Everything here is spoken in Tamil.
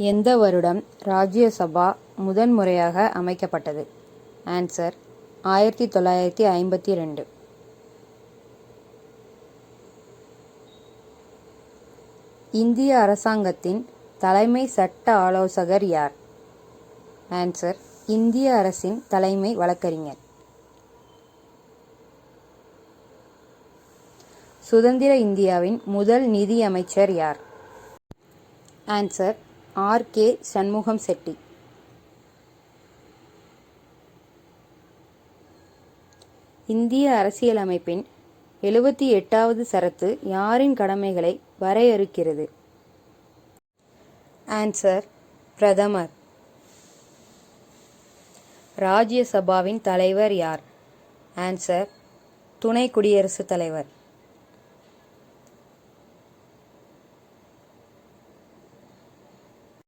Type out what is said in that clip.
எந்த வருடம் ராஜ்யசபா முதன்முறையாக அமைக்கப்பட்டது? ஆன்சர் 1952. இந்திய அரசாங்கத்தின் தலைமை சட்ட ஆலோசகர் யார்? ஆன்சர் இந்திய அரசின் தலைமை வழக்கறிஞர். சுதந்திர இந்தியாவின் முதல் நிதி அமைச்சர் யார்? Answer R K. சண்முகம் செட்டி. இந்திய அரசியலமைப்பின் 78வது சரத்து யாரின் கடமைகளை வரையறுக்கிறது? ஆன்சர் பிரதமர். ராஜ்யசபாவின் தலைவர் யார்? ஆன்சர் துணை குடியரசுத் தலைவர்.